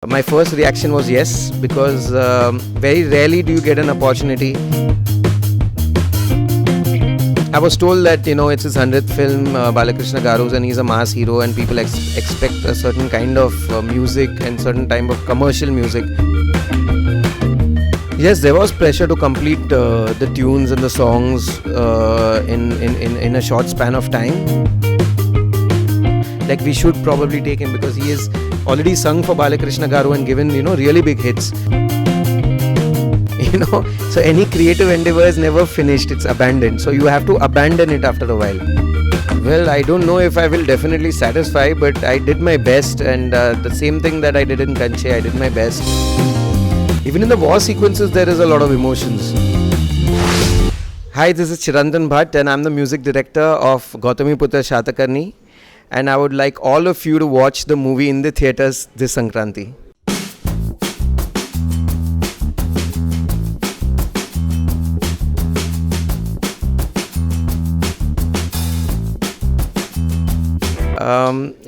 My first reaction was yes, because very rarely do you get an opportunity. I was told that it's his 100th film, Balakrishna Garu's, and he's a mass hero, and people expect a certain kind of music and certain type of commercial music. Yes, there was pressure to complete the tunes and the songs in a short span of time. Like, we should probably take him because he has already sung for Balakrishna Garu and given really big hits. So any creative endeavor is never finished, it's abandoned. So you have to abandon it after a while. Well, I don't know if I will definitely satisfy, but I did my best, and the same thing that I did in Kanche, I did my best. Even in the war sequences, there is a lot of emotions. Hi, this is Chirantan Bhatt, and I'm the music director of Gautamiputra Satakarni, and I would like all of you to watch the movie in the theatres this Sankranti.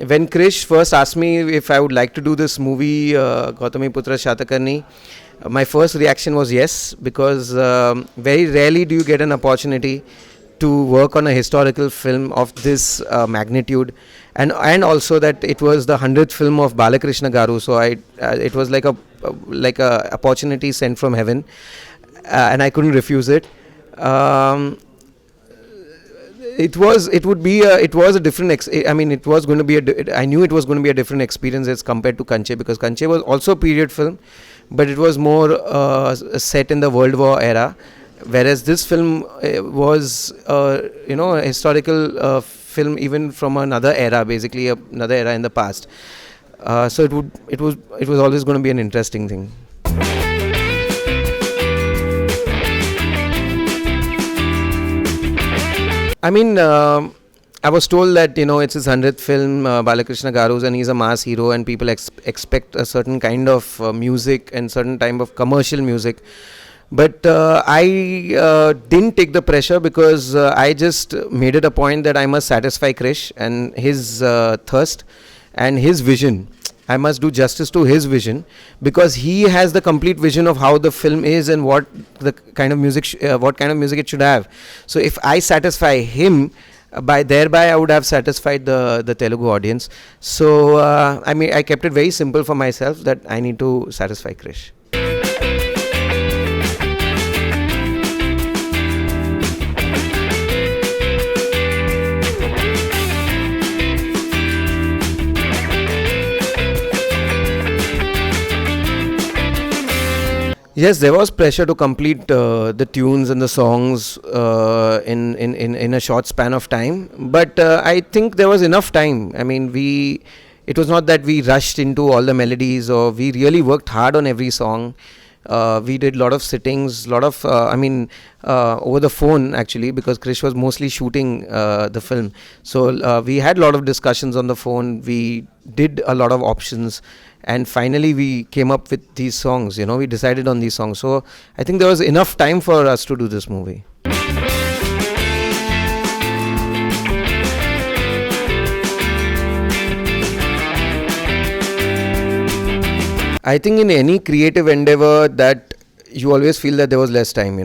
When Krish first asked me if I would like to do this movie, Gautamiputra Satakarni, my first reaction was yes, because very rarely do you get an opportunity to work on a historical film of this magnitude, and also that it was the 100th film of Balakrishna Garu, so it was like a opportunity sent from heaven, and I couldn't refuse it. It was a different. I knew it was going to be a different experience as compared to Kanche, because Kanche was also a period film, but it was more set in the World War era, whereas this film was a historical film, even from another era, basically another era in the past. So it was always going to be an interesting thing. I was told that it's his 100th film, Balakrishna Garu's, and he's a mass hero, and people expect a certain kind of music and certain type of commercial music. But I didn't take the pressure, because I just made it a point that I must satisfy Krish and his thirst and his vision. I must do justice to his vision, because he has the complete vision of how the film is and what kind of music it should have. So if I satisfy him, thereby I would have satisfied the Telugu audience. So I kept it very simple for myself, that I need to satisfy Krish. Yes, there was pressure to complete the tunes and the songs in a short span of time, but I think there was enough time. It was not that we rushed into all the melodies, or we really worked hard on every song. We did a lot of sittings, over the phone actually, because Krish was mostly shooting the film. So we had a lot of discussions on the phone. We did a lot of options, and finally we came up with these songs. We decided on these songs. So I think there was enough time for us to do this movie. I think in any creative endeavor that you always feel that there was less time,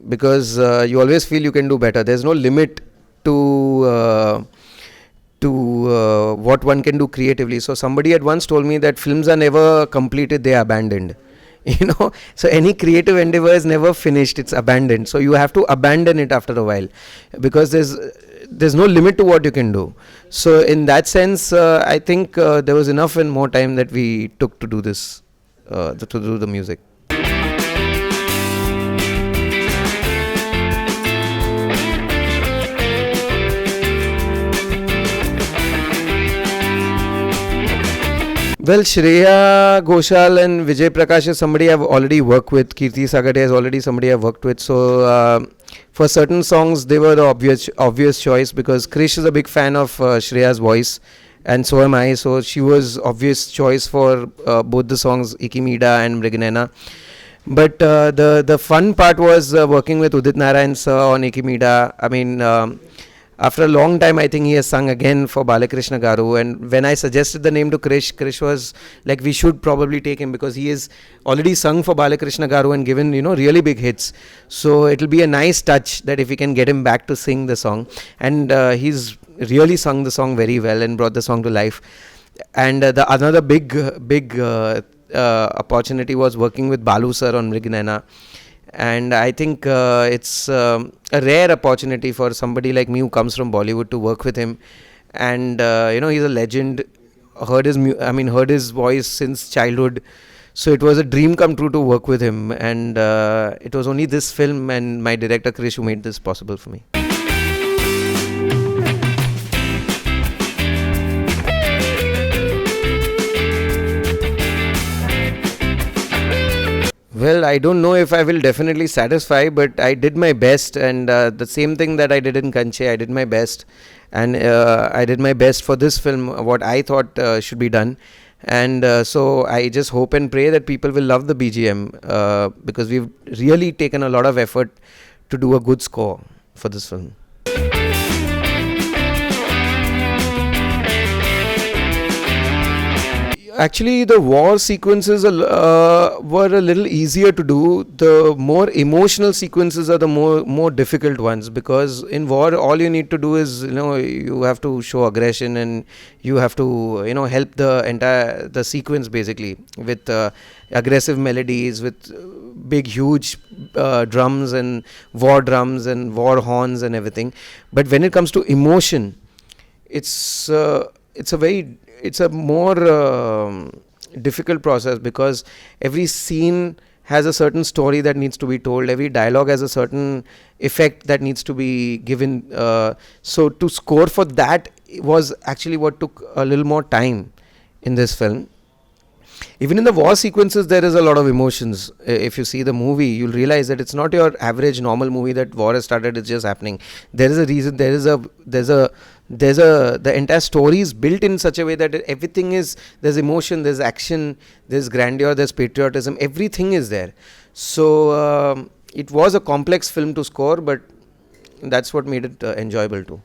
because you always feel you can do better. There's no limit to what one can do creatively. So somebody had once told me that films are never completed, they are abandoned. So any creative endeavor is never finished, it's abandoned. So you have to abandon it after a while, because there's no limit to what you can do. So in that sense, I think there was enough and more time that we took to do this, to do the music. Well, Shreya Ghoshal and Vijay Prakash is somebody I've already worked with. Kirti Sagade is already somebody I've worked with. So for certain songs, they were the obvious choice, because Krish is a big fan of Shreya's voice, and so am I. So she was obvious choice for both the songs, Ikimida and Mriganena. But the fun part was working with Udit Narayan sir on Ikimida. after a long time, I think he has sung again for Balakrishna Garu. And when I suggested the name to Krish, Krish was like, we should probably take him because he has already sung for Balakrishna Garu and given, really big hits. So it'll be a nice touch that if we can get him back to sing the song. And he's really sung the song very well and brought the song to life. And the another big opportunity was working with Balu sir on Mrignana. And I think it's a rare opportunity for somebody like me who comes from Bollywood to work with him. And he's a legend. Heard his voice since childhood. So it was a dream come true to work with him. And it was only this film and my director Krish who made this possible for me. Well, I don't know if I will definitely satisfy, but I did my best, and the same thing that I did in Kanche, I did my best, and I did my best for this film, what I thought should be done. And so I just hope and pray that people will love the BGM because we've really taken a lot of effort to do a good score for this film. Actually, the war sequences were a little easier to do. The more emotional sequences are the more difficult ones, because in war all you need to do is you have to show aggression and you have to help the sequence basically with aggressive melodies, with big huge drums and war horns and everything. But when it comes to emotion, it's a more difficult process, because every scene has a certain story that needs to be told. Every dialogue has a certain effect that needs to be given. So to score for that was actually what took a little more time in this film. Even in the war sequences, there is a lot of emotions. If you see the movie, you'll realize that it's not your average normal movie that war has started, it's just happening. There is a reason. The entire story is built in such a way that everything is, there's emotion, there's action, there's grandeur, there's patriotism, everything is there. So it was a complex film to score, but that's what made it enjoyable too.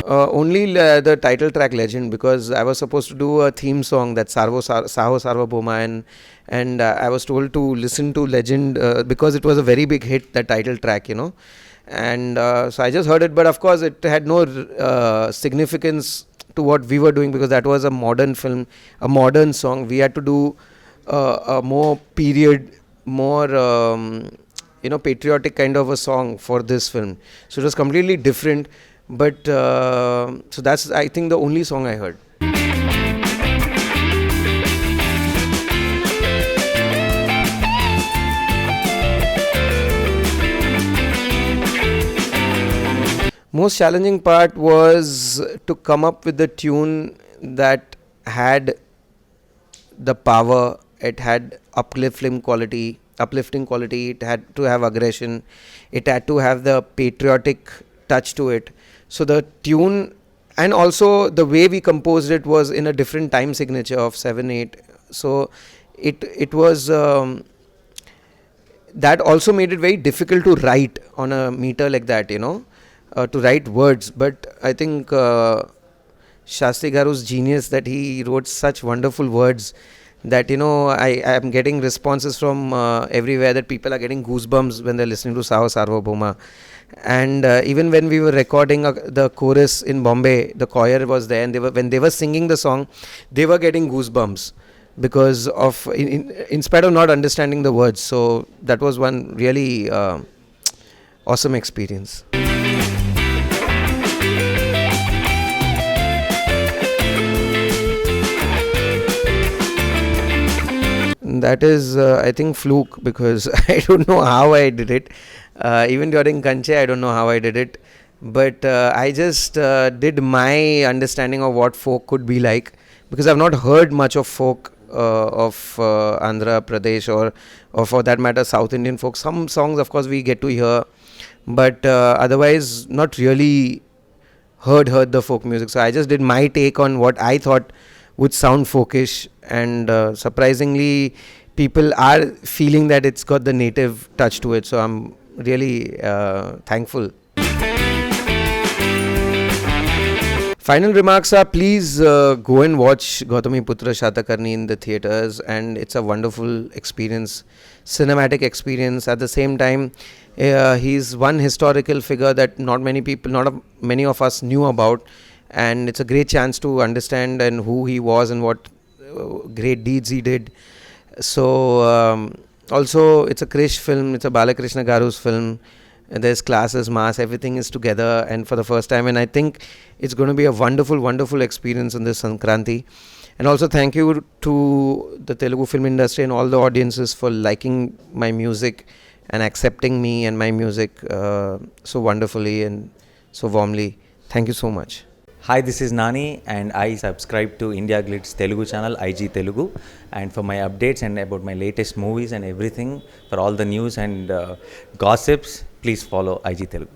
Only the title track Legend, because I was supposed to do a theme song, that Saho Sarvabhauma, and I was told to listen to Legend because it was a very big hit, that title track, and so I just heard it, but of course it had no significance to what we were doing, because that was a modern film, a modern song. We had to do a more period, more patriotic kind of a song for this film, so it was completely different. But so that's, I think, the only song I heard. Most challenging part was to come up with a tune that had the power, it had uplifting quality, it had to have aggression, it had to have the patriotic touch to it. So the tune, and also the way we composed it, was in a different time signature of 7/8. So it was that also made it very difficult to write on a meter like that, to write words. But I think Shastri Garu's genius, that he wrote such wonderful words that I am getting responses from everywhere, that people are getting goosebumps when they're listening to Saho Sarvabhauma. And even when we were recording the chorus in Bombay, the choir was there, and when they were singing the song, they were getting goosebumps because of in spite of not understanding the words. So that was one really awesome experience. That is, I think, fluke, because I don't know how I did it. Even during Kanche, I don't know how I did it. But I just did my understanding of what folk could be like, because I've not heard much of folk of Andhra Pradesh, or for that matter South Indian folk. Some songs of course we get to hear, but otherwise not really heard the folk music. So I just did my take on what I thought would sound folkish, and surprisingly people are feeling that it's got the native touch to it. So I'm really thankful. Final remarks are, please go and watch Gautamiputra Satakarni in the theatres, and it's a wonderful experience, cinematic experience. At the same time, he's one historical figure that not many of us knew about, and it's a great chance to understand and who he was and what great deeds he did. So also it's a Krish film, it's a Balakrishna Garu's film. There's classes, mass, everything is together, and for the first time, and I think it's going to be a wonderful experience on this Sankranti. And also thank you to the Telugu film industry and all the audiences for liking my music and accepting me and my music so wonderfully and so warmly. Thank you so much. Hi, this is Nani, and I subscribe to India Glitz Telugu channel, IG Telugu. And for my updates and about my latest movies and everything, for all the news and gossips, please follow IG Telugu.